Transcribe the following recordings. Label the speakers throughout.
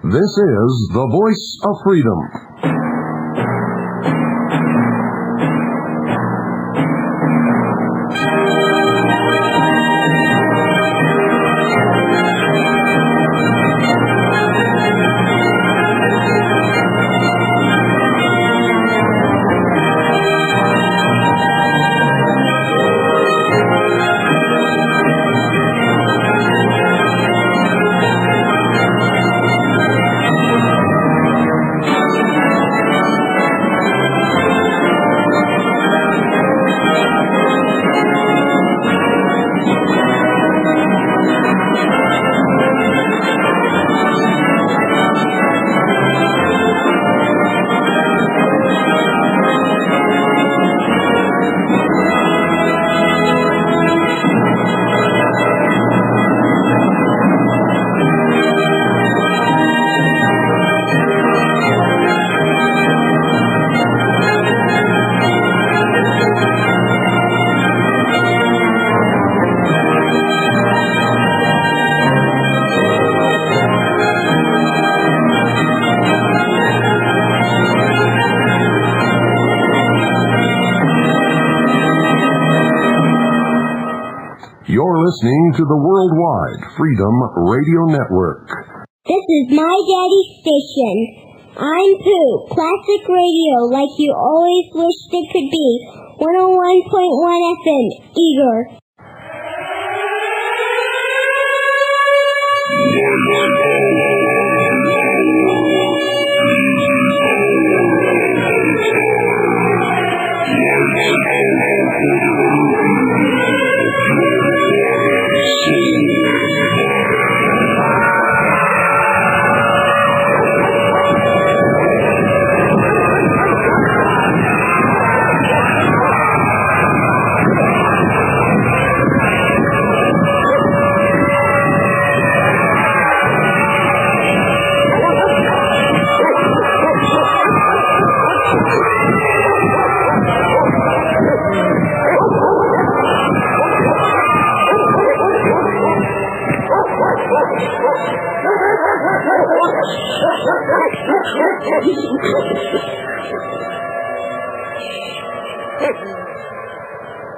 Speaker 1: This is the Voice of Freedom. You're listening to the Worldwide Freedom Radio Network.
Speaker 2: This is my daddy's station. I'm Pooh. Classic radio like you always wished it could be. 101.1 FM, Eager.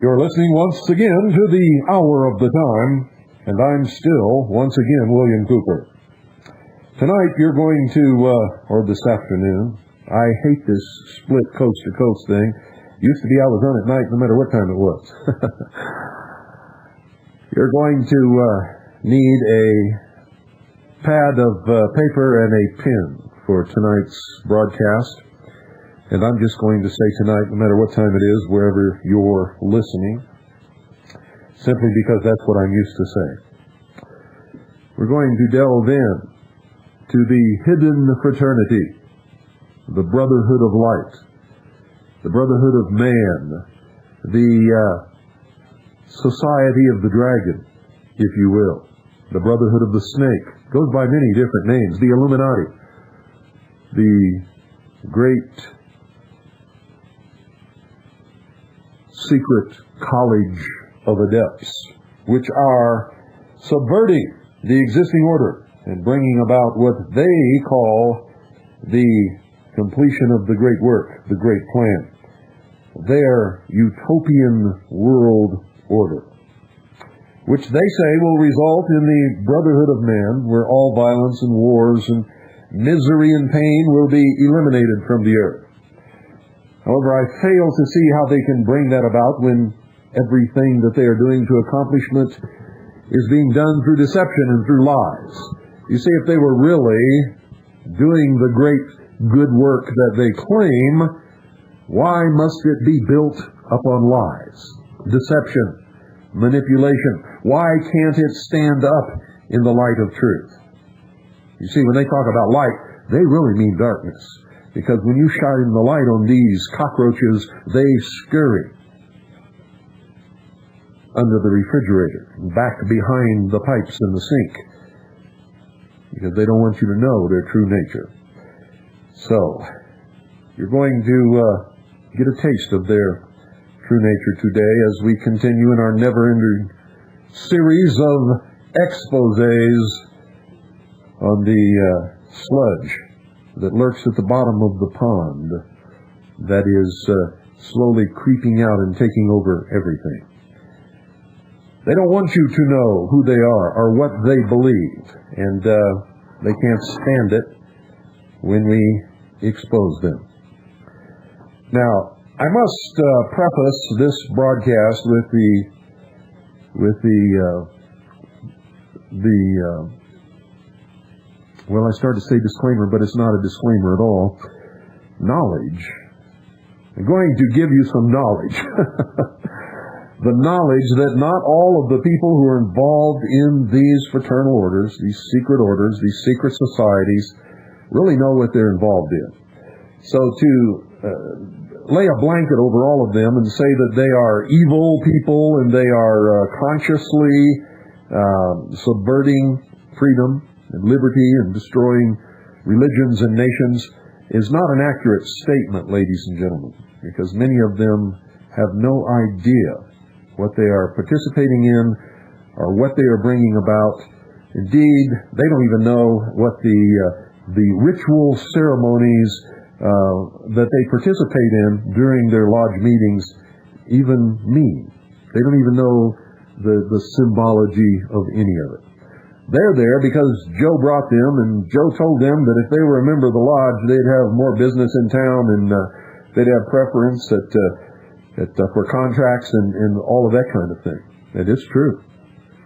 Speaker 1: You're listening once again to the Hour of the Time, and I'm still, once again, William Cooper. Tonight you're going to, or this afternoon, I hate this split coast-to-coast thing. Used to be I was on at night no matter what time it was. You're going to need a pad of paper and a pen for tonight's broadcast. And I'm just going to say tonight, no matter what time it is, wherever you're listening, simply because that's what I'm used to saying. We're going to delve in to the hidden fraternity, the Brotherhood of Light, the Brotherhood of Man, the Society of the Dragon, if you will, the Brotherhood of the Snake. Goes by many different names. The Illuminati, the Great Secret College of Adepts, which are subverting the existing order and bringing about what they call the completion of the great work, the great plan, their utopian world order, which they say will result in the brotherhood of man, where all violence and wars and misery and pain will be eliminated from the earth. However, I fail to see how they can bring that about when everything that they are doing to accomplishment is being done through deception and through lies. You see, if they were really doing the great good work that they claim, why must it be built upon lies, deception, manipulation? Why can't it stand up in the light of truth? You see, when they talk about light, they really mean darkness. Because when you shine the light on these cockroaches, they scurry under the refrigerator, back behind the pipes in the sink, because they don't want you to know their true nature. So, you're going to get a taste of their true nature today as we continue in our never-ending series of exposés on the sludge that lurks at the bottom of the pond that is slowly creeping out and taking over everything. They don't want you to know who they are or what they believe, and they can't stand it when we expose them. Now, I must preface this broadcast with well, I started to say disclaimer, but it's not a disclaimer at all. Knowledge. I'm going to give you some knowledge. The knowledge that not all of the people who are involved in these fraternal orders, these secret orders, these secret societies, really know what they're involved in. So to lay a blanket over all of them and say that they are evil people and they are consciously subverting freedom and liberty and destroying religions and nations is not an accurate statement, ladies and gentlemen, because many of them have no idea what they are participating in or what they are bringing about. Indeed, they don't even know what the ritual ceremonies that they participate in during their lodge meetings even mean. They don't even know the symbology of any of it. They're there because Joe brought them, and Joe told them that if they were a member of the lodge, they'd have more business in town, and they'd have preference for contracts and all of that kind of thing. It is true.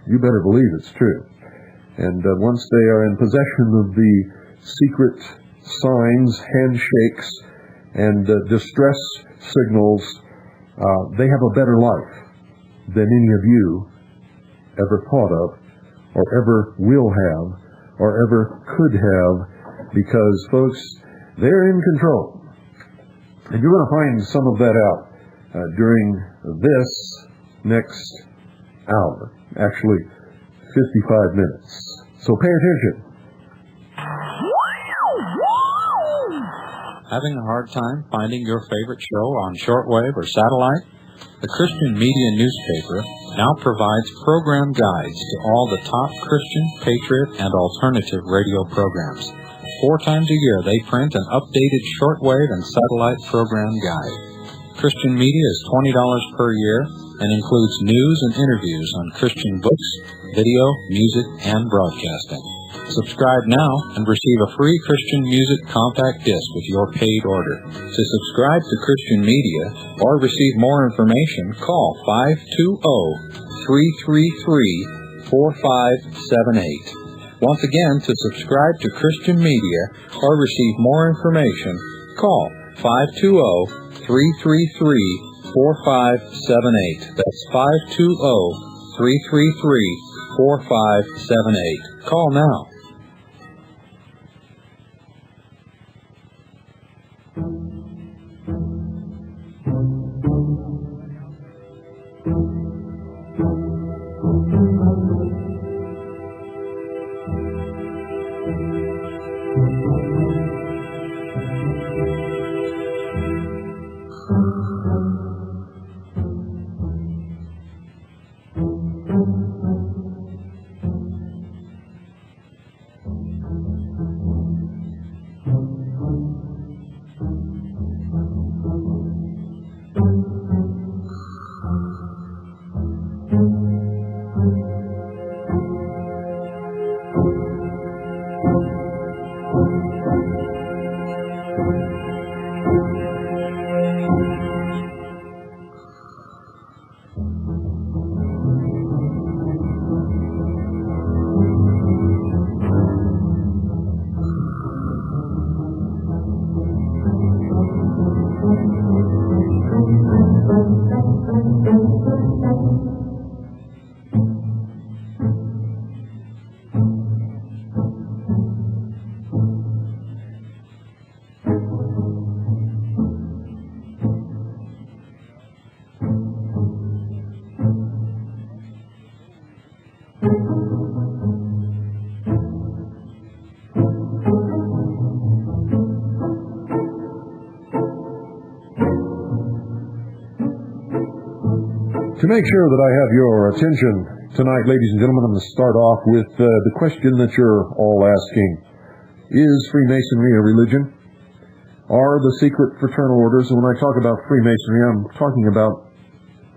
Speaker 1: You better believe it's true. And once they are in possession of the secret signs, handshakes, and distress signals, they have a better life than any of you ever thought of, or ever will have, or ever could have, because, folks, they're in control. And you're going to find some of that out during this next hour, actually 55 minutes. So pay attention.
Speaker 3: Having a hard time finding your favorite show on shortwave or satellite? The Christian Media newspaper now provides program guides to all the top Christian, patriot, and alternative radio programs. 4 times a year they print an updated shortwave and satellite program guide. Christian Media is $20 per year and includes news and interviews on Christian books, video, music, and broadcasting. Subscribe now and receive a free Christian music compact disc with your paid order. To subscribe to Christian Media or receive more information, call 520-333-4578. Once again, to subscribe to Christian Media or receive more information, call 520-333-4578. That's 520-333-4578. Call now.
Speaker 1: To make sure that I have your attention tonight, ladies and gentlemen, I'm going to start off with the question that you're all asking. Is Freemasonry a religion? Are the secret fraternal orders, and when I talk about Freemasonry, I'm talking about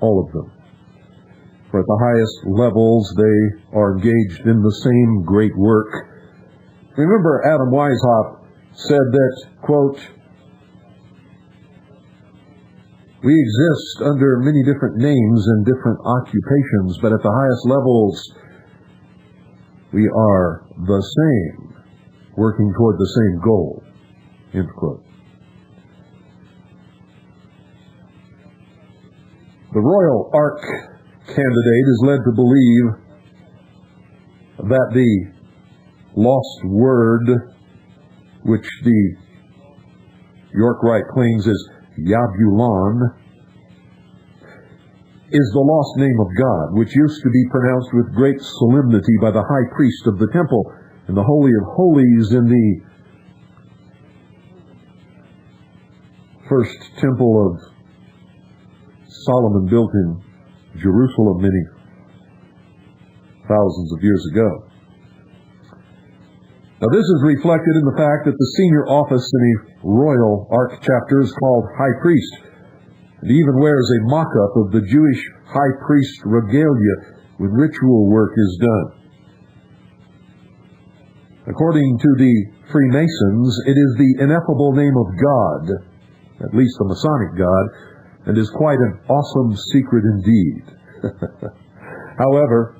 Speaker 1: all of them. For at the highest levels, they are engaged in the same great work. Remember, Adam Weishaupt said that, quote, "We exist under many different names and different occupations, but at the highest levels, we are the same, working toward the same goal." End quote. The Royal Ark candidate is led to believe that the lost word, which the York Rite claims is Yabulon, is the lost name of God, which used to be pronounced with great solemnity by the high priest of the temple in the Holy of Holies in the first temple of Solomon built in Jerusalem many thousands of years ago. Now this is reflected in the fact that the senior office in a Royal Ark chapter is called High Priest, and even wears a mock-up of the Jewish high priest regalia when ritual work is done. According to the Freemasons, it is the ineffable name of God, at least the Masonic God, and is quite an awesome secret indeed. However,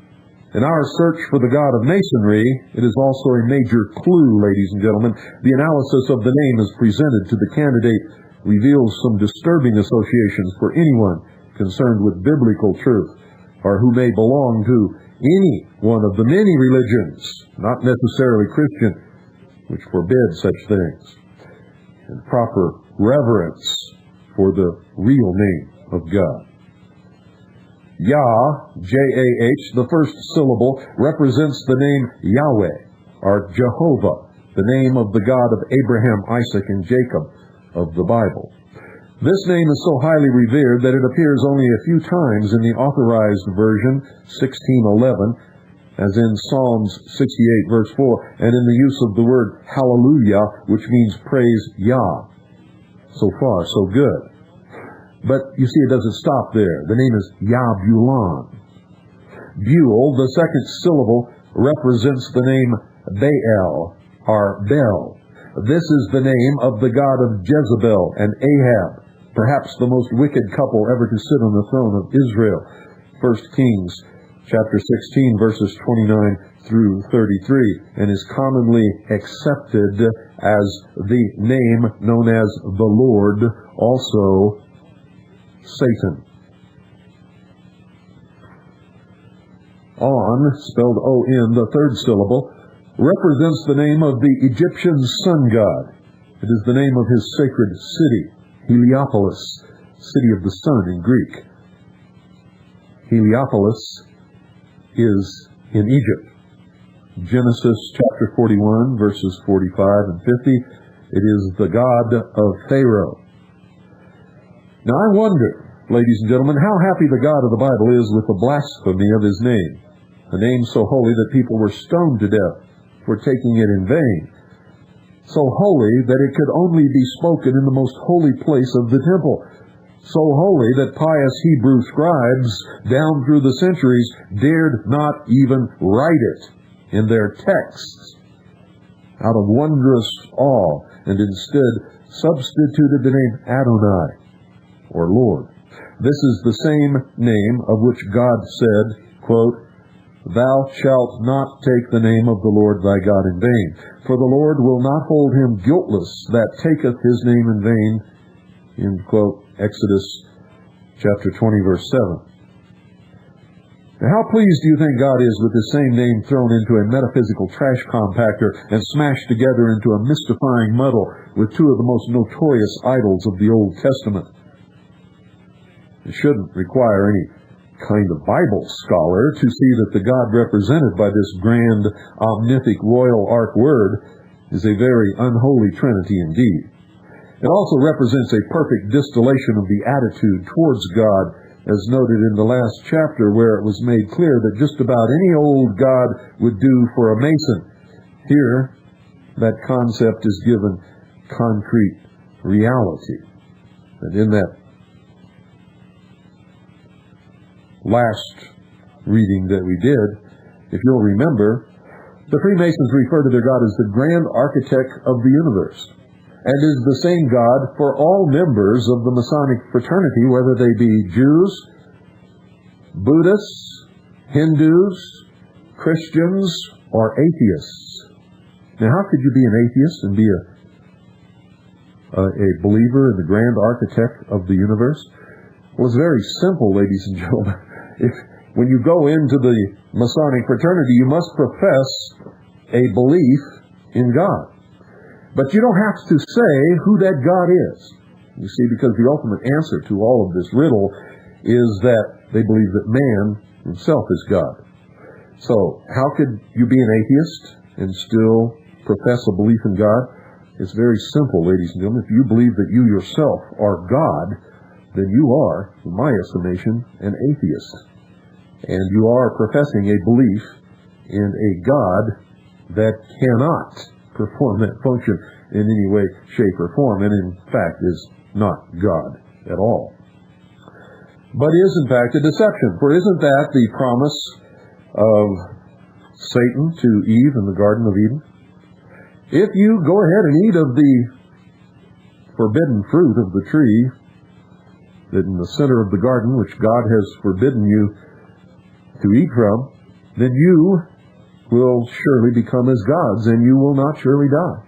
Speaker 1: in our search for the God of Masonry, it is also a major clue, ladies and gentlemen. The analysis of the name as presented to the candidate reveals some disturbing associations for anyone concerned with biblical truth, or who may belong to any one of the many religions, not necessarily Christian, which forbid such things, and proper reverence for the real name of God. Yah, J-A-H, the first syllable, represents the name Yahweh, or Jehovah, the name of the God of Abraham, Isaac, and Jacob of the Bible. This name is so highly revered that it appears only a few times in the Authorized Version, 1611, as in Psalms 68, verse 4, and in the use of the word hallelujah, which means praise Yah. So far, so good. But you see, it doesn't stop there. The name is Yabulon. Bul, the second syllable, represents the name Baal, or Bel. This is the name of the god of Jezebel and Ahab, perhaps the most wicked couple ever to sit on the throne of Israel. 1 Kings chapter 16, verses 29 through 33, and is commonly accepted as the name known as the Lord, also Satan. On, spelled O-N, the third syllable, represents the name of the Egyptian sun god. It is the name of his sacred city, Heliopolis, city of the sun in Greek. Heliopolis is in Egypt. Genesis chapter 41, verses 45 and 50, it is the god of Pharaoh. Now I wonder, ladies and gentlemen, how happy the God of the Bible is with the blasphemy of his name, a name so holy that people were stoned to death for taking it in vain, so holy that it could only be spoken in the most holy place of the temple, so holy that pious Hebrew scribes down through the centuries dared not even write it in their texts out of wondrous awe, and instead substituted the name Adonai, or Lord. This is the same name of which God said, quote, "Thou shalt not take the name of the Lord thy God in vain, for the Lord will not hold him guiltless that taketh his name in vain," end quote, Exodus chapter 20, verse 7. Now, how pleased do you think God is with this same name thrown into a metaphysical trash compactor and smashed together into a mystifying muddle with two of the most notorious idols of the Old Testament? It shouldn't require any kind of Bible scholar to see that the God represented by this grand, omnific Royal Ark word is a very unholy trinity indeed. It also represents a perfect distillation of the attitude towards God, as noted in the last chapter, where it was made clear that just about any old god would do for a Mason. Here, that concept is given concrete reality. And in that last reading that we did, if you'll remember, the Freemasons refer to their God as the grand architect of the universe, and is the same God for all members of the Masonic fraternity, whether they be Jews, Buddhists, Hindus, Christians, or atheists. Now, how could you be an atheist and be a believer in the grand architect of the universe? Well, it's very simple, ladies and gentlemen. When you go into the Masonic fraternity, you must profess a belief in God. But you don't have to say who that God is. You see, because the ultimate answer to all of this riddle is that they believe that man himself is God. So, how could you be an atheist and still profess a belief in God? It's very simple, ladies and gentlemen. If you believe that you yourself are God, then you are, in my estimation, an atheist. And you are professing a belief in a God that cannot perform that function in any way, shape, or form, and in fact is not God at all. But is in fact a deception. For isn't that the promise of Satan to Eve in the Garden of Eden? If you go ahead and eat of the forbidden fruit of the tree that in the center of the garden, which God has forbidden you to eat from, then you will surely become as gods, and you will not surely die.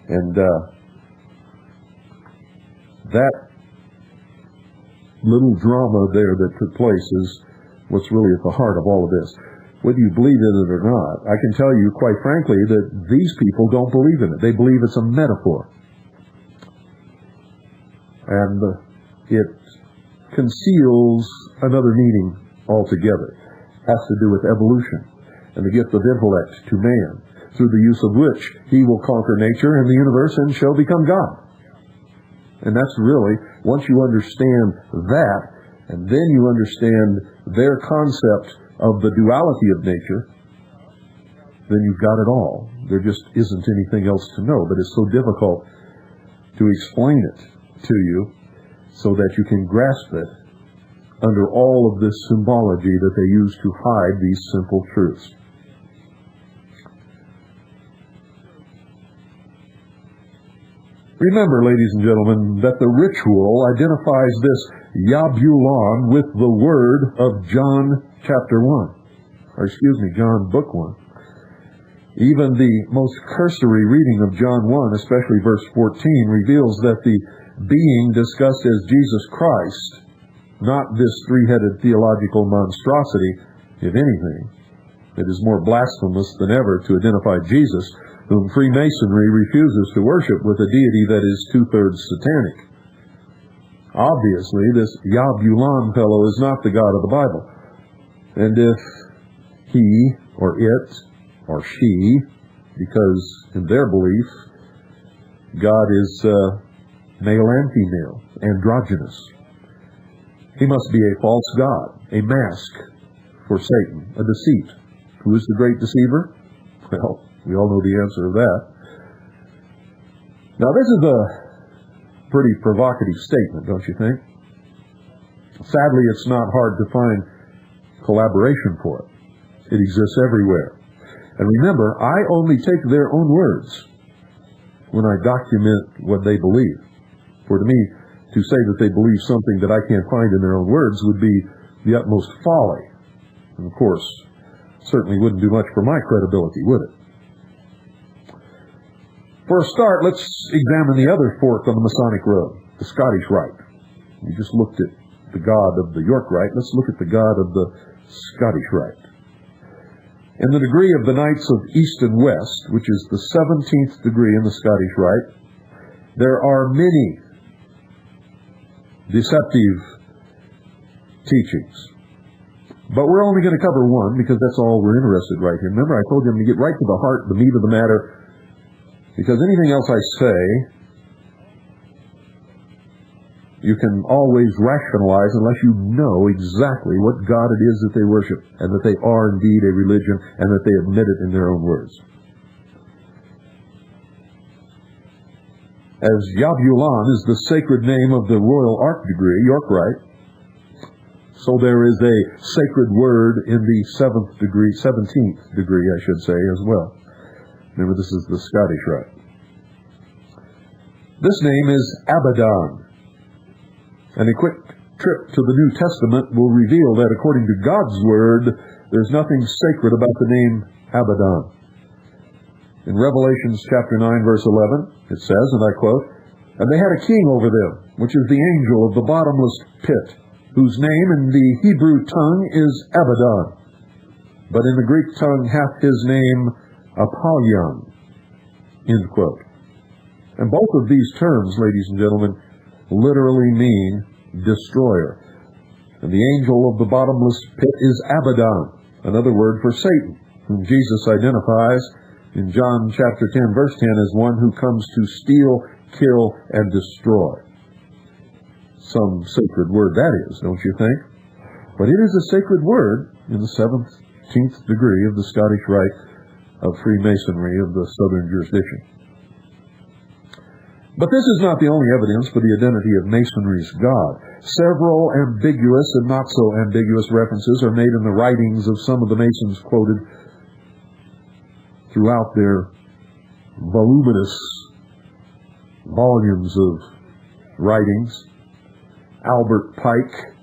Speaker 1: And that little drama there that took place is what's really at the heart of all of this. Whether you believe in it or not, I can tell you quite frankly that these people don't believe in it. They believe it's a metaphor. And it conceals another meaning altogether. It has to do with evolution and the gift of intellect to man, through the use of which he will conquer nature and the universe and shall become God. And that's really, once you understand that, and then you understand their concept of the duality of nature, then you've got it all. There just isn't anything else to know, but it's so difficult to explain it to you so that you can grasp it under all of this symbology that they use to hide these simple truths. Remember, ladies and gentlemen, that the ritual identifies this Yabulon with the word of John chapter 1. John book 1. Even the most cursory reading of John 1, especially verse 14, reveals that the being discussed as Jesus Christ, not this three-headed theological monstrosity, if anything, it is more blasphemous than ever to identify Jesus, whom Freemasonry refuses to worship, with a deity that is two-thirds satanic. Obviously, this Yabulon fellow is not the God of the Bible. And if he, or it, or she, because in their belief, God is male and female, androgynous, he must be a false god, a mask for Satan, a deceit. Who is the great deceiver? Well, we all know the answer to that. Now, this is a pretty provocative statement, don't you think? Sadly, it's not hard to find collaboration for it. It exists everywhere. And remember, I only take their own words when I document what they believe. For to me, to say that they believe something that I can't find in their own words would be the utmost folly. And of course, certainly wouldn't do much for my credibility, would it? For a start, let's examine the other fork on the Masonic road, the Scottish Rite. We just looked at the God of the York Rite. Let's look at the God of the Scottish Rite. In the degree of the Knights of East and West, which is the 17th degree in the Scottish Rite, there are many deceptive teachings. But we're only going to cover one because that's all we're interested right here. Remember, I told you I'm going to get right to the heart, the meat of the matter, because anything else I say, you can always rationalize unless you know exactly what God it is that they worship, and that they are indeed a religion, and that they admit it in their own words. as Yabulon is the sacred name of the royal arch degree, Yorkright, so there is a sacred word in the 17th degree, I should say, as well. Remember, this is the Scottish Rite. This name is Abaddon. And a quick trip to the New Testament will reveal that according to God's Word, there's nothing sacred about the name Abaddon. In Revelation chapter 9, verse 11, it says, and I quote, "And they had a king over them, which is the angel of the bottomless pit, whose name in the Hebrew tongue is Abaddon, but in the Greek tongue hath his name Apollyon." End quote. And both of these terms, ladies and gentlemen, literally mean destroyer. And the angel of the bottomless pit is Abaddon, another word for Satan, whom Jesus identifies in John chapter 10, verse 10, as one who comes to steal, kill, and destroy. Some sacred word that is, don't you think? But it is a sacred word in the 17th degree of the Scottish Rite of Freemasonry of the Southern jurisdiction. But this is not the only evidence for the identity of Masonry's God. Several ambiguous and not so ambiguous references are made in the writings of some of the Masons quoted throughout their voluminous volumes of writings. Albert Pike,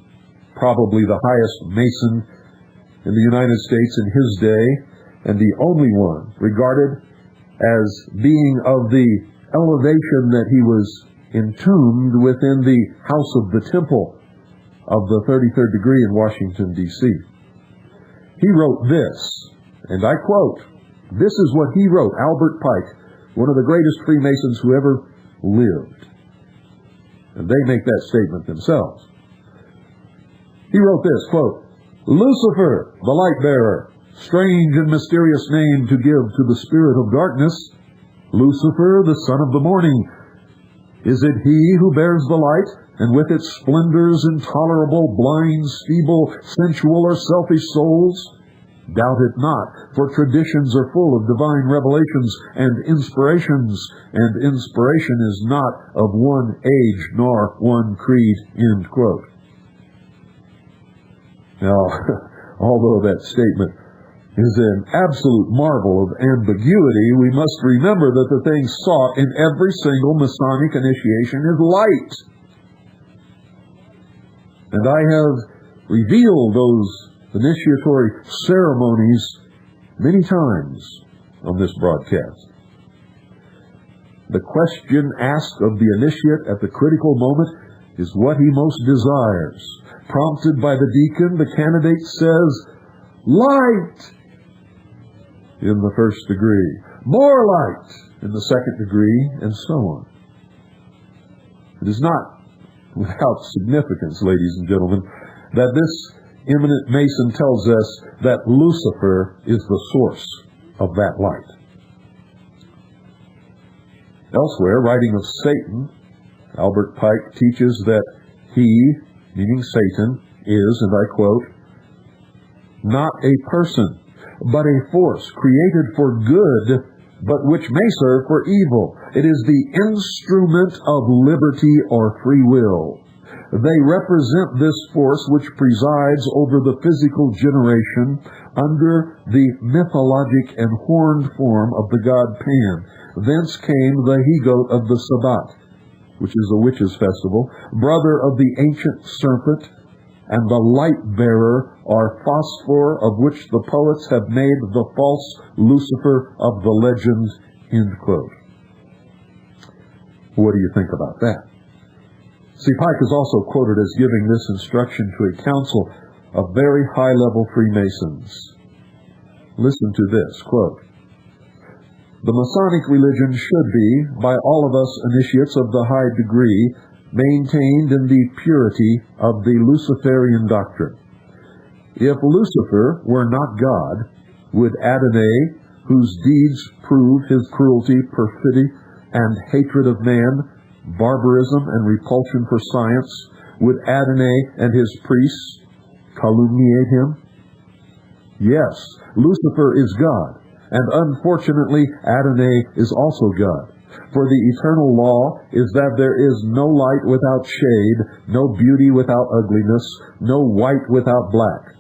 Speaker 1: probably the highest Mason in the United States in his day, and the only one regarded as being of the elevation that he was entombed within the house of the temple of the 33rd degree in Washington, D.C. He wrote this, and I quote, this is what he wrote, Albert Pike, one of the greatest Freemasons who ever lived. And they make that statement themselves. He wrote this, quote, "Lucifer, the light bearer, strange and mysterious name to give to the spirit of darkness, Lucifer, the son of the morning. Is it he who bears the light, and with its splendors intolerable, blinds feeble, sensual, or selfish souls? Doubt it not, for traditions are full of divine revelations and inspirations, and inspiration is not of one age nor one creed." End quote. Now, although that statement is an absolute marvel of ambiguity, we must remember that the thing sought in every single Masonic initiation is light. And I have revealed those initiatory ceremonies many times on this broadcast. The question asked of the initiate at the critical moment is what he most desires. Prompted by the deacon, the candidate says, "Light!" in the first degree, "more light" in the second degree, and so on. It is not without significance, ladies and gentlemen, that this eminent Mason tells us that Lucifer is the source of that light. Elsewhere, writing of Satan, Albert Pike teaches that he, meaning Satan, is, and I quote, "not a person, but a force created for good, but which may serve for evil. It is the instrument of liberty or free will. They represent this force which presides over the physical generation under the mythologic and horned form of the god Pan. Thence came the he-goat of the Sabbath, which is a witches' festival, brother of the ancient serpent, and the light-bearer or phosphor, of which the poets have made the false Lucifer of the legend." End quote. What do you think about that? See, Pike is also quoted as giving this instruction to a council of very high-level Freemasons. Listen to this, quote, "The Masonic religion should be, by all of us initiates of the high degree, maintained in the purity of the Luciferian doctrine. If Lucifer were not God, would Adonai, whose deeds prove his cruelty, perfidy, and hatred of man, barbarism and repulsion for science, would Adonai and his priests calumniate him? Yes, Lucifer is God, and unfortunately Adonai is also God. For the eternal law is that there is no light without shade, no beauty without ugliness, no white without black.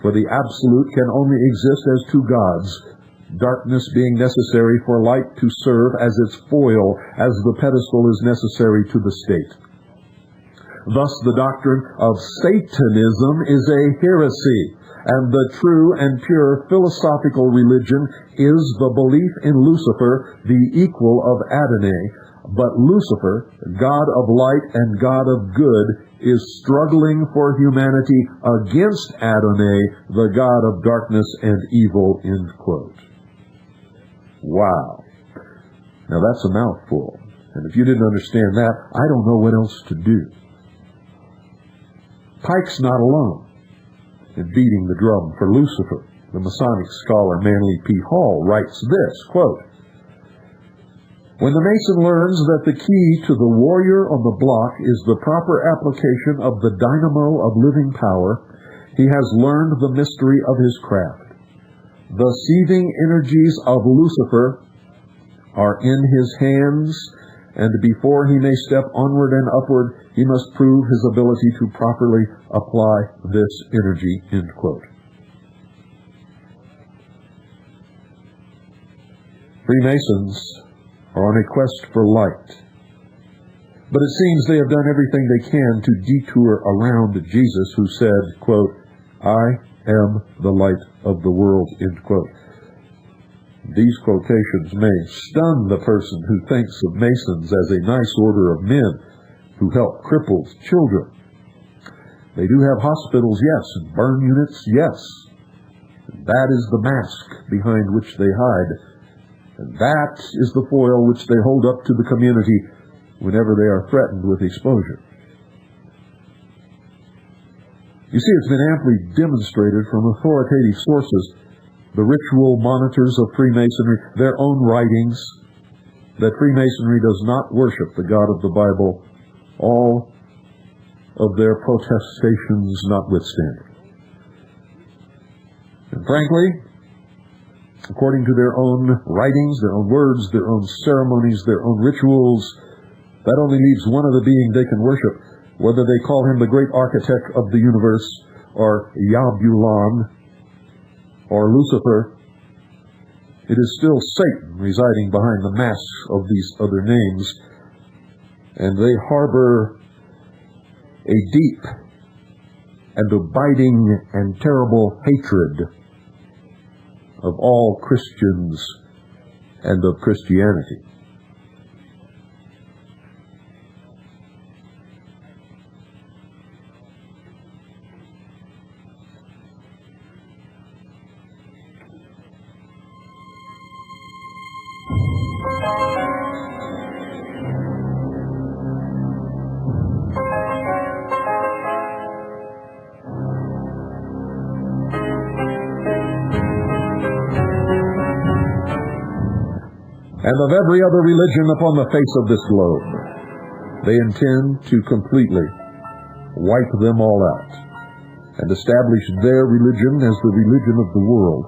Speaker 1: For the absolute can only exist as two gods, darkness being necessary for light to serve as its foil, as the pedestal is necessary to the state. Thus the doctrine of Satanism is a heresy, and the true and pure philosophical religion is the belief in Lucifer, the equal of Adonai. But Lucifer, God of light and God of good, is struggling for humanity against Adonai, the God of darkness and evil, end quote. Wow. Now that's a mouthful. And if you didn't understand that, I don't know what else to do. Pike's not alone in beating the drum for Lucifer. The Masonic scholar Manly P. Hall writes this, quote, "When the Mason learns that the key to the warrior on the block is the proper application of the dynamo of living power, he has learned the mystery of his craft. The seething energies of Lucifer are in his hands, and before he may step onward and upward, he must prove his ability to properly apply this energy," end quote. Freemasons are on a quest for light. But it seems they have done everything they can to detour around Jesus, who said, quote, "I am the light of the world," end quote. These quotations may stun the person who thinks of Masons as a nice order of men who help crippled children. They do have hospitals, yes, and burn units, yes. And that is the mask behind which they hide. And that is the foil which they hold up to the community whenever they are threatened with exposure. You see, it's been amply demonstrated from authoritative sources, the ritual monitors of Freemasonry, their own writings, that Freemasonry does not worship the God of the Bible, all of their protestations notwithstanding. And frankly, according to their own writings, their own words, their own ceremonies, their own rituals, that only leaves one other being they can worship, whether they call him the great architect of the universe, or Yabulan, or Lucifer. It is still Satan residing behind the masks of these other names, and they harbor a deep and abiding and terrible hatred of all Christians and of Christianity. And of every other religion upon the face of this globe, they intend to completely wipe them all out and establish their religion as the religion of the world.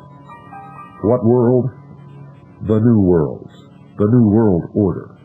Speaker 1: What world? The New World, the New World Order.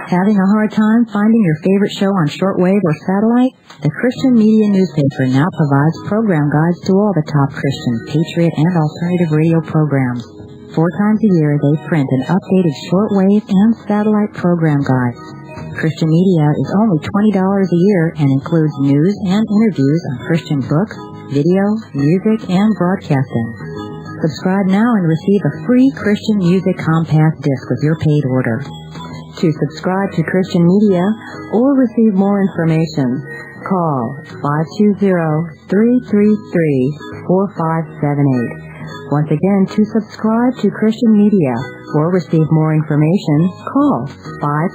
Speaker 4: Having a hard time finding your favorite show on shortwave or satellite? The Christian Media Newspaper now provides program guides to all the top Christian, patriot, and alternative radio programs. 4 times a year, they print an updated shortwave and satellite program guide. Christian Media is only $20 a year and includes news and interviews on Christian books, video, music, and broadcasting. Subscribe now and receive a free Christian music compact disc with your paid order. To subscribe to Christian Media or receive more information, call 520-333-4578. Once again, to subscribe to Christian Media or receive more information, call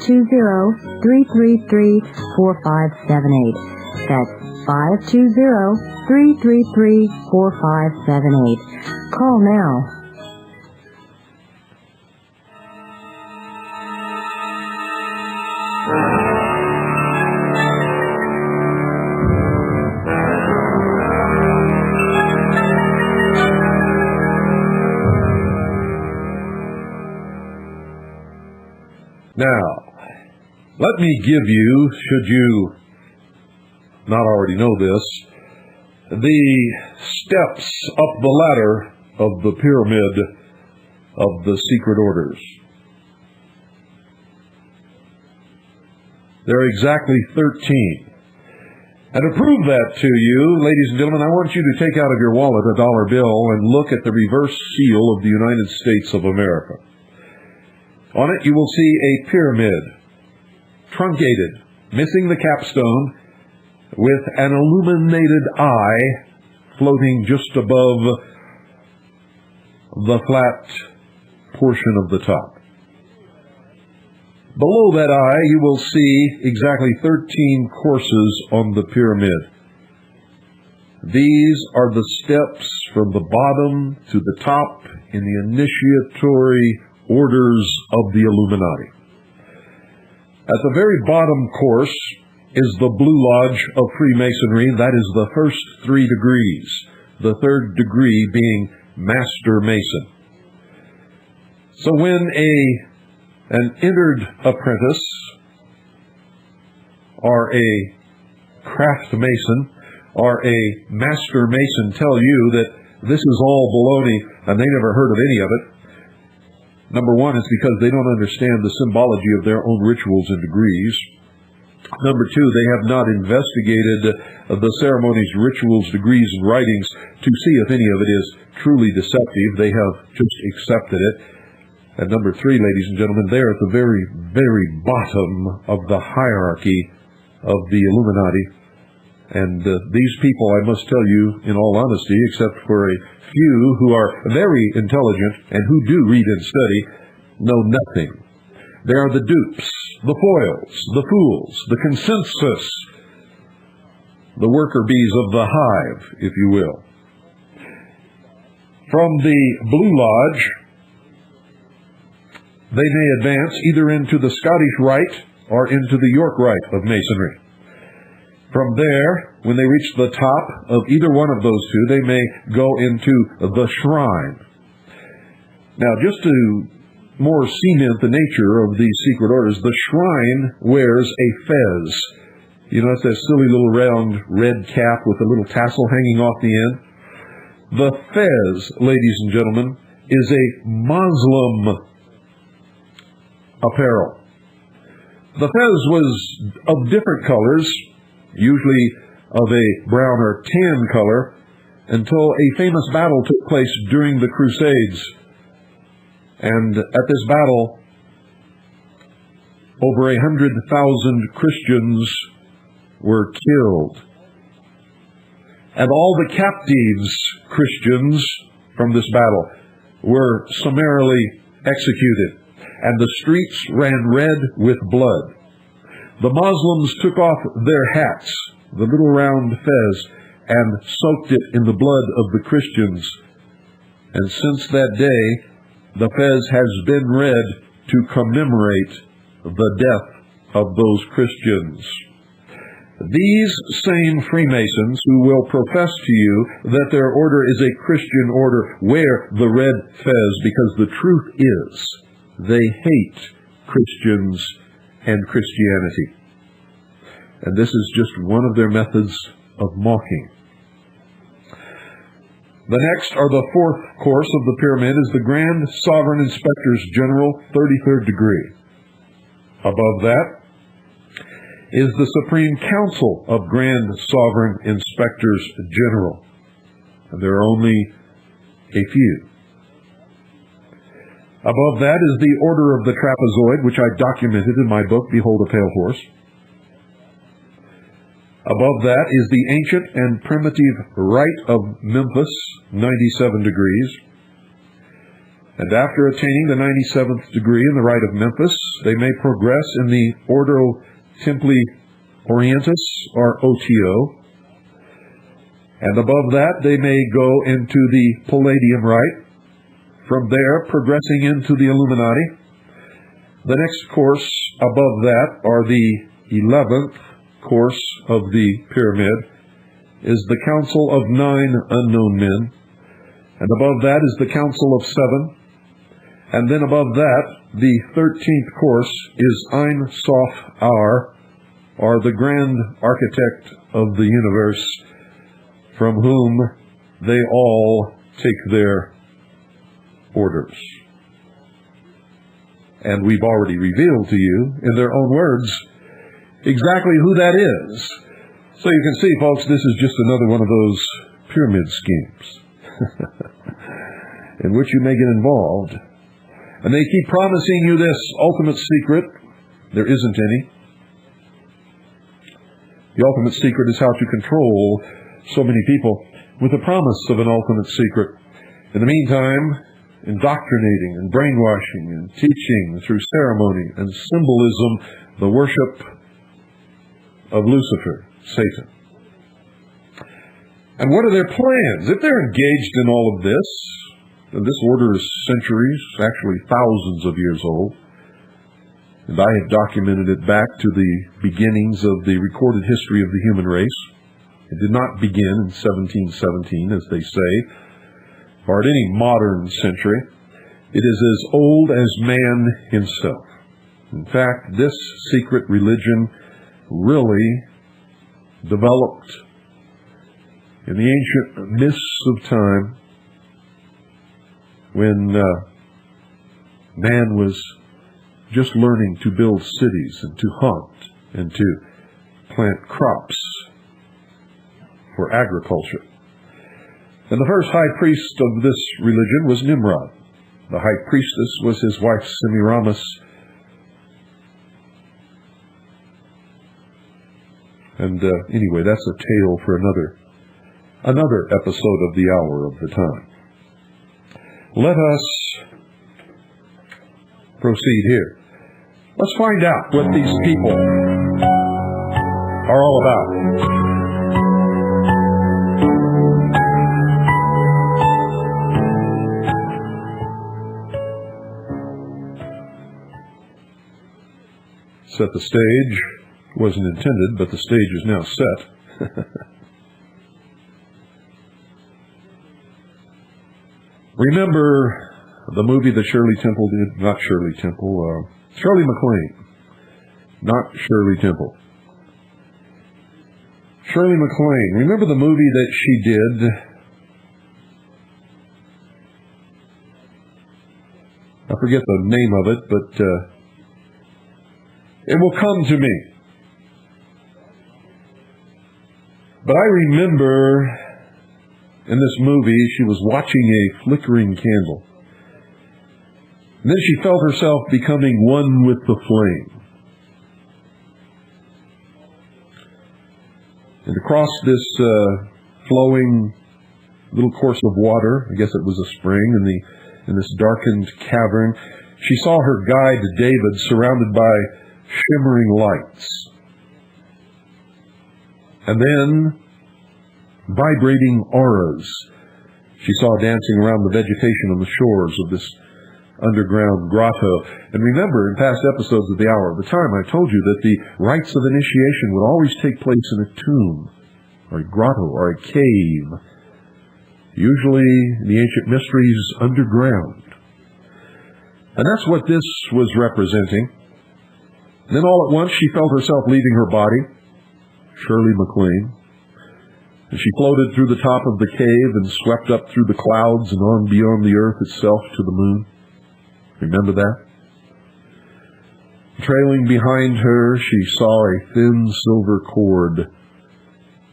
Speaker 4: 520-333-4578. That's 520-333-4578. Call now.
Speaker 1: Now, let me give you, should you not already know this, the steps up the ladder of the pyramid of the secret orders. There are exactly 13. And to prove that to you, ladies and gentlemen, I want you to take out of your wallet a dollar bill and look at the reverse seal of the United States of America. On it you will see a pyramid, truncated, missing the capstone, with an illuminated eye floating just above the flat portion of the top. Below that eye you will see exactly 13 courses on the pyramid. These are the steps from the bottom to the top in the initiatory orders of the Illuminati. At the very bottom course is the Blue Lodge of Freemasonry. That is the first 3 degrees, the third degree being Master Mason. So when an entered apprentice or a craft mason or a Master Mason tell you that this is all baloney and they never heard of any of it, number one, it's because they don't understand the symbology of their own rituals and degrees. Number two, they have not investigated the ceremonies, rituals, degrees, and writings to see if any of it is truly deceptive. They have just accepted it. And number three, ladies and gentlemen, they're at the very, very bottom of the hierarchy of the Illuminati. And these people, I must tell you, in all honesty, except for a few who are very intelligent and who do read and study, know nothing. They are the dupes, the foils, the fools, the consensus, the worker bees of the hive, if you will. From the Blue Lodge, they may advance either into the Scottish Rite or into the York Rite of Masonry. From there, when they reach the top of either one of those two, they may go into the Shrine. Now, just to more cement the nature of these secret orders, the Shrine wears a fez. You know, it's that silly little round red cap with a little tassel hanging off the end. The fez, ladies and gentlemen, is a Muslim apparel. The fez was of different colors, usually of a brown or tan color, until a famous battle took place during the Crusades. And at this battle, over 100,000 Christians were killed. And all the captives Christians from this battle were summarily executed. And the streets ran red with blood. The Muslims took off their hats, the little round fez, and soaked it in the blood of the Christians. And since that day, the fez has been red to commemorate the death of those Christians. These same Freemasons who will profess to you that their order is a Christian order wear the red fez because the truth is they hate Christians and Christianity. And this is just one of their methods of mocking. The next, or the fourth course of the pyramid, is the Grand Sovereign Inspectors General, 33rd degree. Above that is the Supreme Council of Grand Sovereign Inspectors General. And there are only a few. Above that is the Order of the Trapezoid, which I documented in my book, Behold a Pale Horse. Above that is the Ancient and Primitive Rite of Memphis, 97 degrees. And after attaining the 97th degree in the Rite of Memphis, they may progress in the Ordo Templi Orientis, or OTO. And above that, they may go into the Palladium Rite. From there, progressing into the Illuminati. The next course above that, or the 11th course of the pyramid, is the Council of 9 Unknown Men. And above that is the Council of 7. And then above that, the 13th course is Ein Sof Ar, or the Grand Architect of the Universe, from whom they all take their orders. And we've already revealed to you, in their own words, exactly who that is. So you can see, folks, this is just another one of those pyramid schemes in which you may get involved. And they keep promising you this ultimate secret. There isn't any. The ultimate secret is how to control so many people with the promise of an ultimate secret. In the meantime, indoctrinating and brainwashing and teaching through ceremony and symbolism the worship of Lucifer, Satan. And what are their plans? If they're engaged in all of this, and this order is centuries, actually thousands of years old, and I have documented it back to the beginnings of the recorded history of the human race. It did not begin in 1717, as they say, or at any modern century. It is as old as man himself. In fact, this secret religion really developed in the ancient mists of time when man was just learning to build cities and to hunt and to plant crops for agriculture. And the first high priest of this religion was Nimrod. The high priestess was his wife Semiramis. And anyway, that's a tale for another episode of the Hour of the Time. Let us proceed here. Let's find out what these people are all about. Set the stage. Wasn't intended, but the stage is now set. Remember the movie that Shirley Temple did? Not Shirley Temple. Shirley MacLaine. Not Shirley Temple. Shirley MacLaine. Remember the movie that she did? I forget the name of it, but it will come to me. But I remember in this movie, she was watching a flickering candle. And then she felt herself becoming one with the flame. And across this flowing little course of water, I guess it was a spring in this darkened cavern, she saw her guide David surrounded by shimmering lights. And then vibrating auras she saw dancing around the vegetation on the shores of this underground grotto. And remember, in past episodes of the Hour of the Time, I told you that the rites of initiation would always take place in a tomb, or a grotto, or a cave, usually in the ancient mysteries underground. And that's what this was representing. Then all at once she felt herself leaving her body, Shirley MacLaine, and she floated through the top of the cave and swept up through the clouds and on beyond the earth itself to the moon. Remember that? Trailing behind her, she saw a thin silver cord,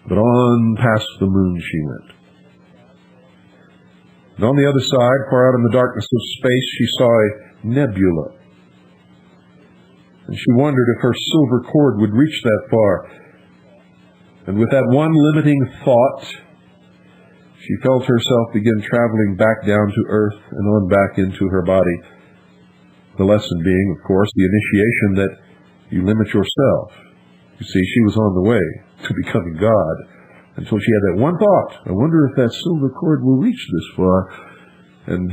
Speaker 1: but on past the moon she went. And on the other side, far out in the darkness of space, she saw a nebula. And she wondered if her silver cord would reach that far. And with that one limiting thought, she felt herself begin traveling back down to earth and on back into her body. The lesson being, of course, the initiation that you limit yourself. You see, she was on the way to becoming God until she had that one thought. I wonder if that silver cord will reach this far. And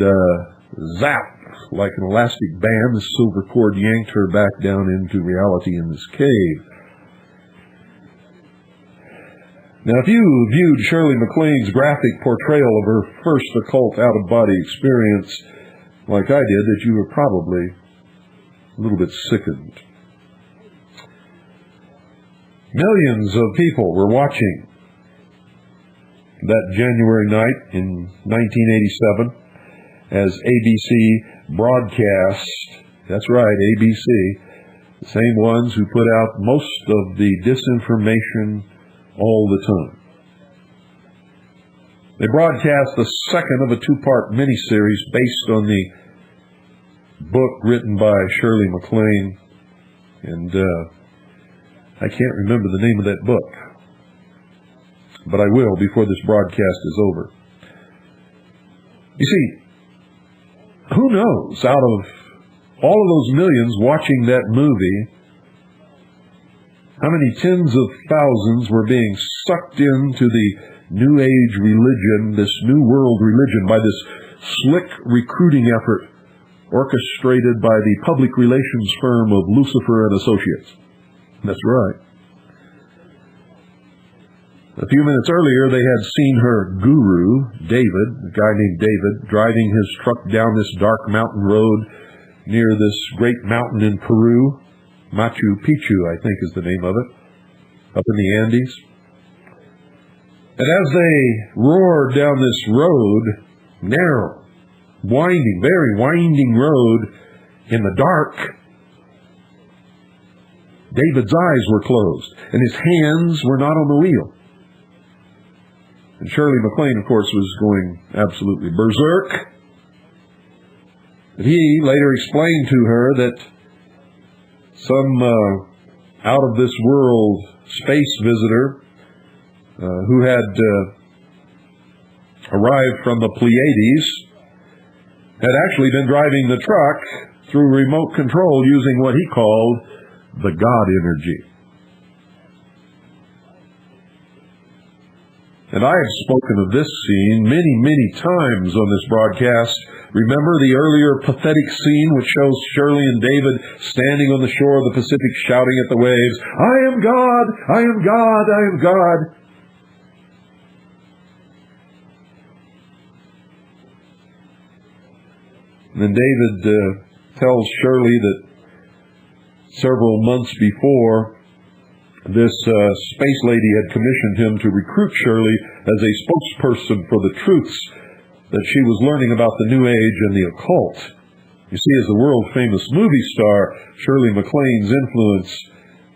Speaker 1: zap, like an elastic band, the silver cord yanked her back down into reality in this cave. Now, if you viewed Shirley MacLaine's graphic portrayal of her first occult out-of-body experience like I did, that you were probably a little bit sickened. Millions of people were watching that January night in 1987 as ABC broadcast, that's right, ABC, the same ones who put out most of the disinformation all the time. They broadcast the second of a two-part miniseries based on the book written by Shirley MacLaine, and I can't remember the name of that book, but I will before this broadcast is over. You see, who knows, out of all of those millions watching that movie, how many tens of thousands were being sucked into the New Age religion, this New World religion, by this slick recruiting effort orchestrated by the public relations firm of Lucifer and Associates. That's right. A few minutes earlier, they had seen her guru, David, a guy named David, driving his truck down this dark mountain road near this great mountain in Peru. Machu Picchu, I think is the name of it, up in the Andes. And as they roared down this road, narrow, winding, very winding road in the dark, David's eyes were closed, and his hands were not on the wheel. And Shirley MacLaine, of course, was going absolutely berserk. But he later explained to her that some out-of-this-world space visitor who had arrived from the Pleiades had actually been driving the truck through remote control using what he called the God energy. And I have spoken of this scene many, many times on this broadcast. Remember the earlier pathetic scene which shows Shirley and David standing on the shore of the Pacific shouting at the waves, "I am God! I am God! I am God!" And then David tells Shirley that several months before, this space lady had commissioned him to recruit Shirley as a spokesperson for the truths that she was learning about the New Age and the occult. You see, as a world-famous movie star, Shirley MacLaine's influence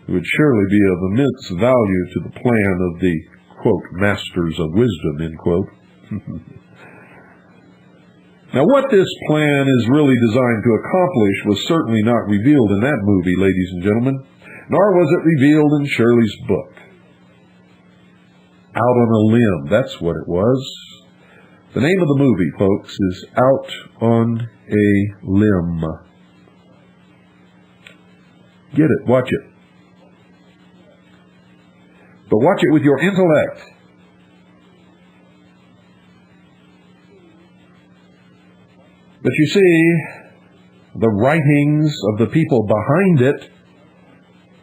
Speaker 1: would surely be of immense value to the plan of the, quote, masters of wisdom, end quote. Now, what this plan is really designed to accomplish was certainly not revealed in that movie, ladies and gentlemen, nor was it revealed in Shirley's book. Out on a Limb, that's what it was. The name of the movie, folks, is Out on a Limb. Get it, watch it. But watch it with your intellect. But you see, the writings of the people behind it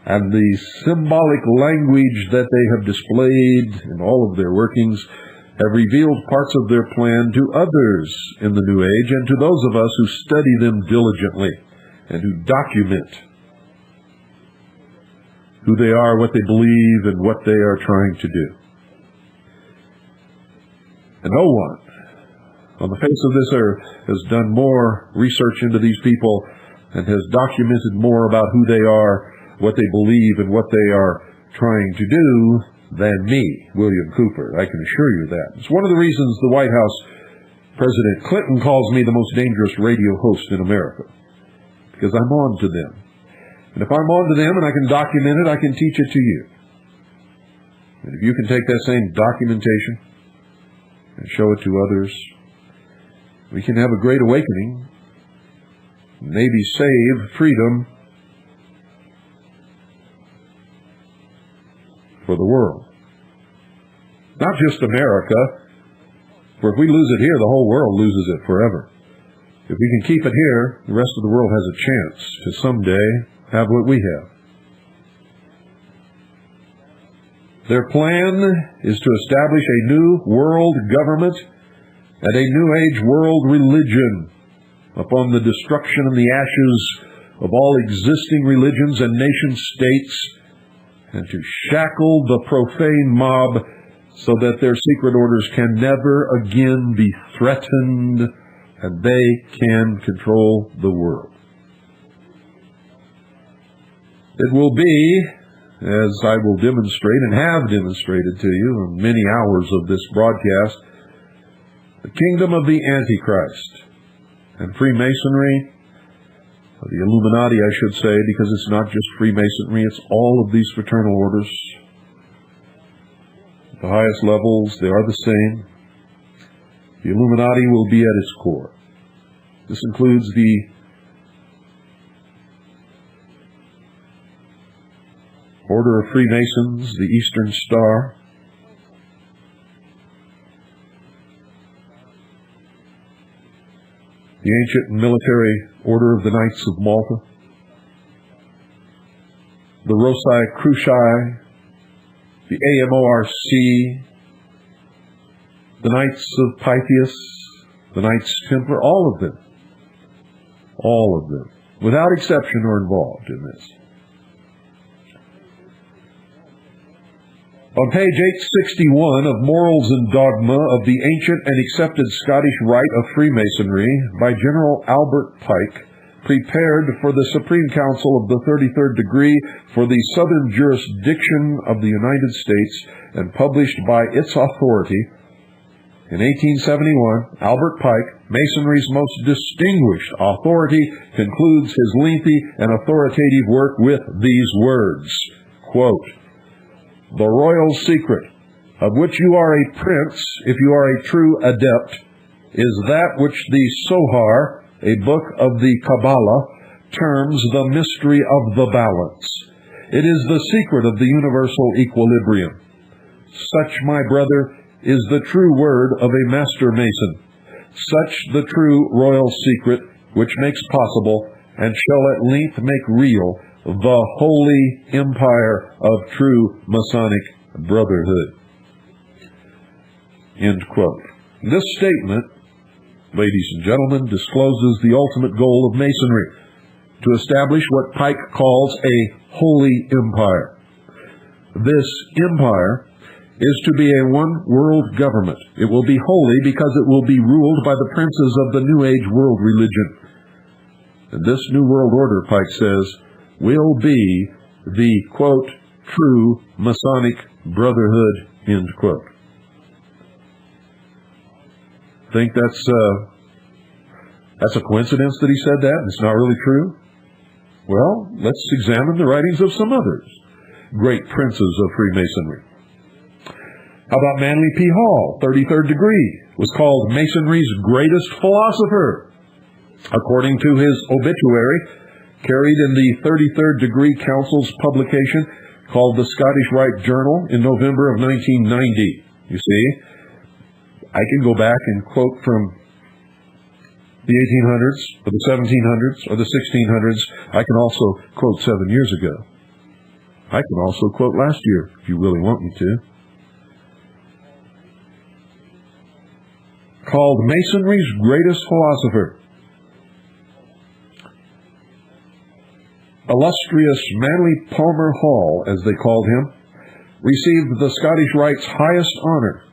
Speaker 1: and the symbolic language that they have displayed in all of their workings have revealed parts of their plan to others in the New Age and to those of us who study them diligently and who document who they are, what they believe, and what they are trying to do. And no one on the face of this earth has done more research into these people and has documented more about who they are, what they believe, and what they are trying to do than me, William Cooper. I can assure you that. It's one of the reasons the White House President Clinton calls me the most dangerous radio host in America, because I'm on to them. And if I'm on to them and I can document it, I can teach it to you. And if you can take that same documentation and show it to others, we can have a great awakening, maybe save freedom for the world. Not just America, for if we lose it here, the whole world loses it forever. If we can keep it here, the rest of the world has a chance to someday have what we have. Their plan is to establish a new world government and a New Age world religion upon the destruction and the ashes of all existing religions and nation-states, and to shackle the profane mob so that their secret orders can never again be threatened and they can control the world. It will be, as I will demonstrate and have demonstrated to you in many hours of this broadcast, the kingdom of the Antichrist and Freemasonry, or the Illuminati, I should say, because it's not just Freemasonry, it's all of these fraternal orders. At the highest levels, they are the same. The Illuminati will be at its core. This includes the Order of Freemasons, the Eastern Star, the ancient and military Order of the Knights of Malta, the Rosicrucians, the AMORC, the Knights of Pythias, the Knights Templar, all of them, without exception, are involved in this. On page 861 of Morals and Dogma of the Ancient and Accepted Scottish Rite of Freemasonry by General Albert Pike, prepared for the Supreme Council of the 33rd Degree for the Southern Jurisdiction of the United States and published by its authority, in 1871, Albert Pike, Masonry's most distinguished authority, concludes his lengthy and authoritative work with these words, quote, "The royal secret, of which you are a prince if you are a true adept, is that which the Sohar, a book of the Kabbalah, terms the mystery of the balance. It is the secret of the universal equilibrium. Such, my brother, is the true word of a master mason, such the true royal secret which makes possible and shall at length make real the holy empire of true Masonic brotherhood." End quote. This statement, ladies and gentlemen, discloses the ultimate goal of Masonry, to establish what Pike calls a holy empire. This empire is to be a one-world government. It will be holy because it will be ruled by the princes of the New Age world religion. And this New World Order, Pike says, will be the, quote, true Masonic brotherhood, end quote. Think that's a coincidence that he said that? It's not really true? Well, let's examine the writings of some others, great princes of Freemasonry. How about Manly P. Hall, 33rd Degree, was called Masonry's greatest philosopher, according to his obituary, carried in the 33rd Degree Council's publication called the Scottish Rite Journal in November of 1990. You see, I can go back and quote from the 1800s, or the 1700s, or the 1600s. I can also quote 7 years ago. I can also quote last year, if you really want me to. Called Masonry's greatest philosopher. illustrious Manly Palmer Hall, as they called him, received the Scottish Rite's highest honor,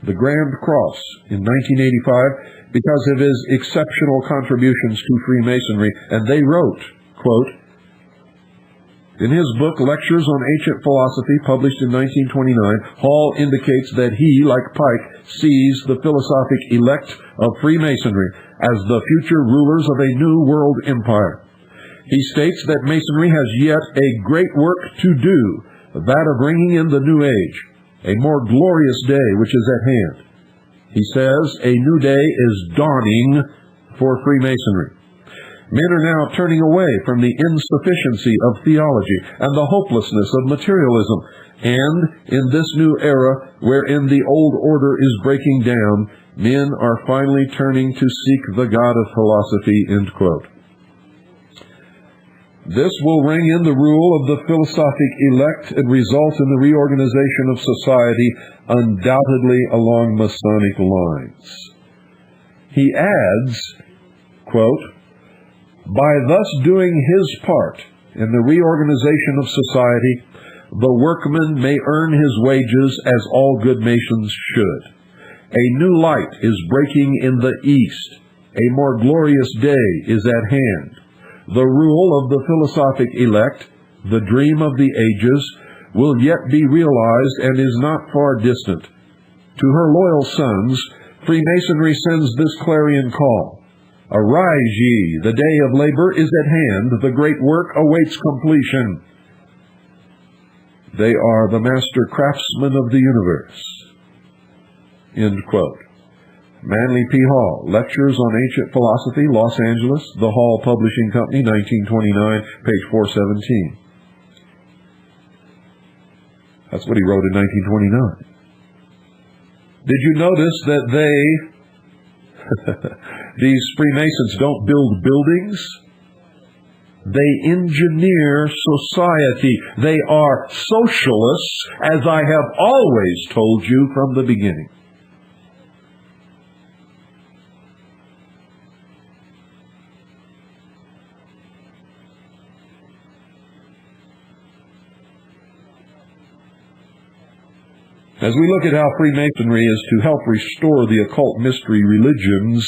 Speaker 1: the Grand Cross, in 1985 because of his exceptional contributions to Freemasonry. And they wrote, quote, in his book, Lectures on Ancient Philosophy, published in 1929, Hall indicates that he, like Pike, sees the philosophic elect of Freemasonry as the future rulers of a new world empire. He states that Masonry has yet a great work to do, that of bringing in the New Age, a more glorious day which is at hand. He says a new day is dawning for Freemasonry. Men are now turning away from the insufficiency of theology and the hopelessness of materialism, and in this new era wherein the old order is breaking down, men are finally turning to seek the God of philosophy, end quote. This will ring in the rule of the philosophic elect and result in the reorganization of society, undoubtedly along Masonic lines. He adds, quote, by thus doing his part in the reorganization of society, the workman may earn his wages as all good Masons should. A new light is breaking in the east. A more glorious day is at hand. The rule of the philosophic elect, the dream of the ages, will yet be realized and is not far distant. To her loyal sons, Freemasonry sends this clarion call. Arise ye, the day of labor is at hand, the great work awaits completion. They are the master craftsmen of the universe. End quote. Manly P. Hall, Lectures on Ancient Philosophy, Los Angeles, The Hall Publishing Company, 1929, page 417. That's what he wrote in 1929. Did you notice that these Freemasons don't build buildings? They engineer society. They are socialists, as I have always told you from the beginning. As we look at how Freemasonry is to help restore the occult mystery religions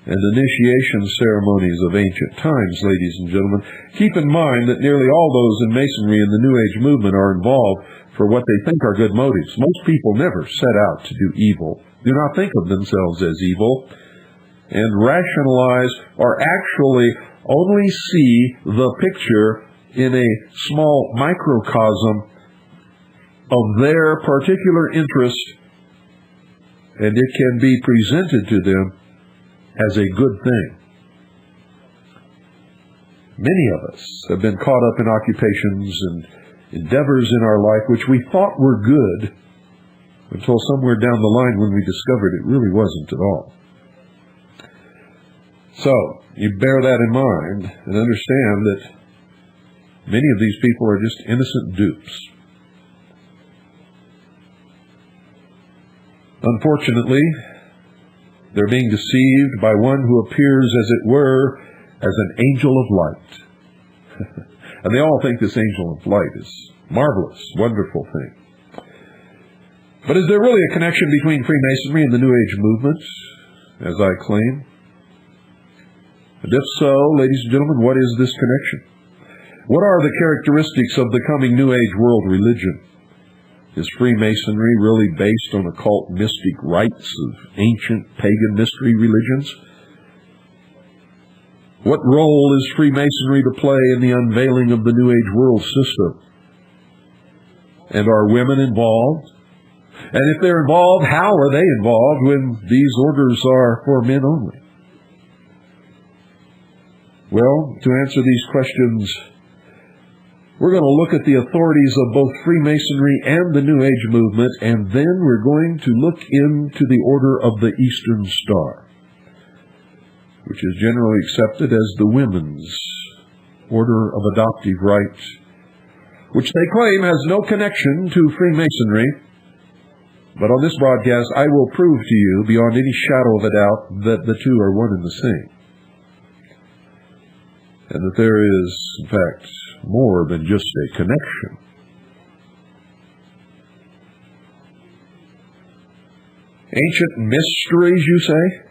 Speaker 1: and initiation ceremonies of ancient times, ladies and gentlemen, keep in mind that nearly all those in Masonry and the New Age movement are involved for what they think are good motives. Most people never set out to do evil, do not think of themselves as evil, and rationalize or actually only see the picture in a small microcosm of their particular interest, and it can be presented to them as a good thing. Many of us have been caught up in occupations and endeavors in our life which we thought were good until somewhere down the line when we discovered it really wasn't at all. So, you bear that in mind and understand that many of these people are just innocent dupes. Unfortunately, they're being deceived by one who appears, as it were, as an angel of light. And they all think this angel of light is a marvelous, wonderful thing. But is there really a connection between Freemasonry and the New Age movement, as I claim? And if so, ladies and gentlemen, what is this connection? What are the characteristics of the coming New Age world religion? Is Freemasonry really based on occult mystic rites of ancient pagan mystery religions? What role is Freemasonry to play in the unveiling of the New Age world system? And are women involved? And if they're involved, how are they involved when these orders are for men only? Well, to answer these questions, we're going to look at the authorities of both Freemasonry and the New Age movement, and then we're going to look into the Order of the Eastern Star, which is generally accepted as the women's order of adoptive right, which they claim has no connection to Freemasonry. But on this broadcast, I will prove to you, beyond any shadow of a doubt, that the two are one and the same, and that there is, in fact, more than just a connection. Ancient mysteries, you say?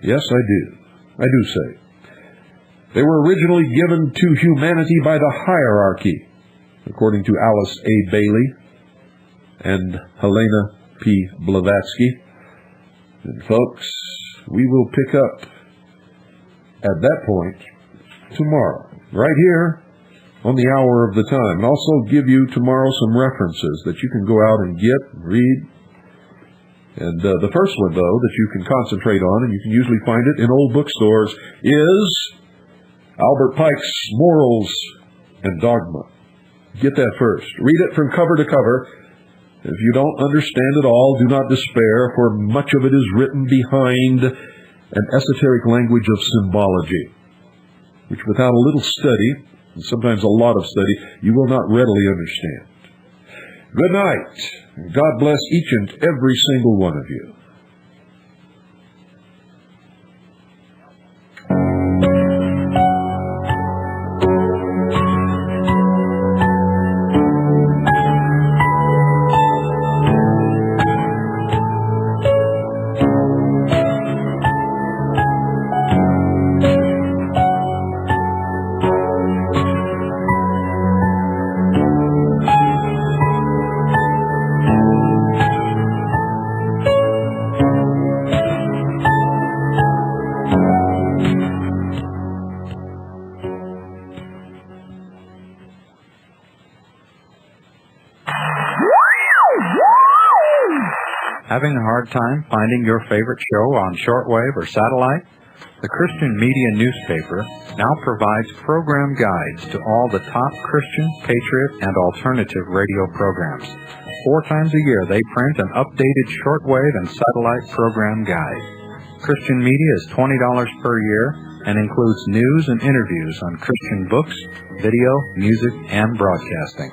Speaker 1: Yes, I do. I do say. They were originally given to humanity by the hierarchy, according to Alice A. Bailey and Helena P. Blavatsky. And folks, we will pick up at that point tomorrow, right here on the hour of the time. And also give you tomorrow some references that you can go out and get and read. And the first one, though, that you can concentrate on, and you can usually find it in old bookstores, is Albert Pike's Morals and Dogma. Get that first. Read it from cover to cover. If you don't understand it all, do not despair, for much of it is written behind an esoteric language of symbology, which without a little study, and sometimes a lot of study, you will not readily understand. Good night. God bless each and every single one of you.
Speaker 3: Having a hard time finding your favorite show on shortwave or satellite? The Christian Media newspaper now provides program guides to all the top Christian, patriot, and alternative radio programs. 4 times a year they print an updated shortwave and satellite program guide. Christian Media is $20 per year and includes news and interviews on Christian books, video, music, and broadcasting.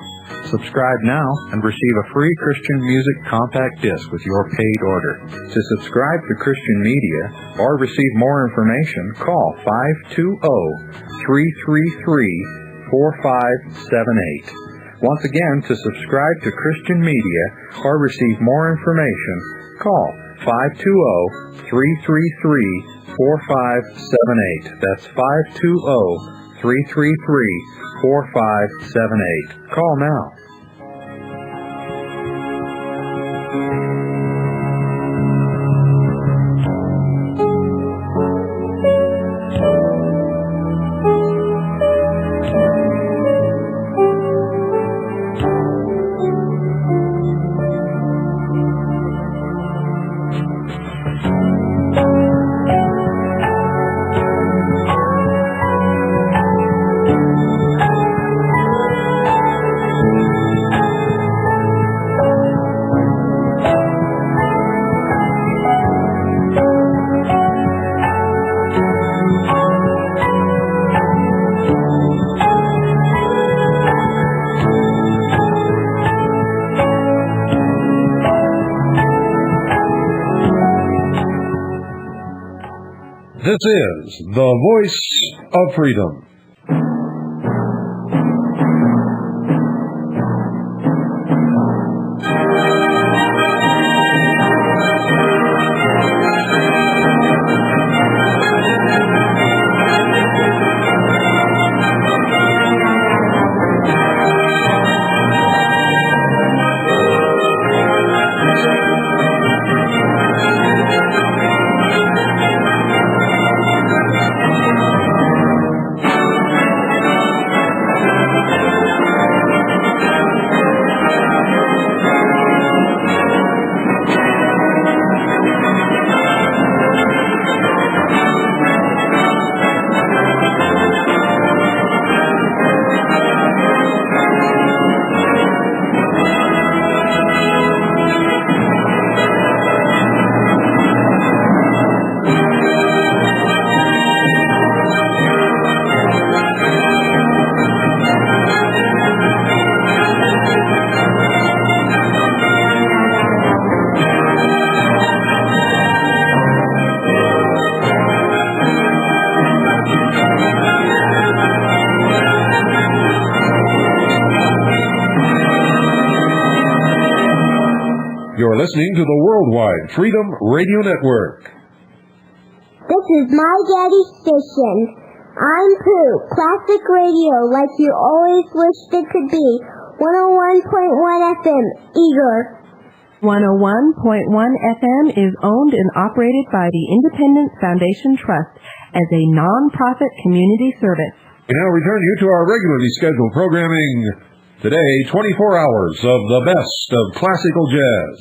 Speaker 3: Subscribe now and receive a free Christian music compact disc with your paid order. To subscribe to Christian Media or receive more information, call 520-333-4578. Once again, to subscribe to Christian Media or receive more information, call 520-333-4578. That's 520-333-4578. Call now.
Speaker 1: This is the Voice of Freedom. You're listening to the Worldwide Freedom Radio Network.
Speaker 2: This is my daddy's station. I'm Pooh, classic radio like you always wished it could be. 101.1 FM, Eager.
Speaker 5: 101.1 FM is owned and operated by the Independent Foundation Trust as a non-profit community service.
Speaker 1: We now return you to our regularly scheduled programming. Today, 24 hours of the best of classical jazz.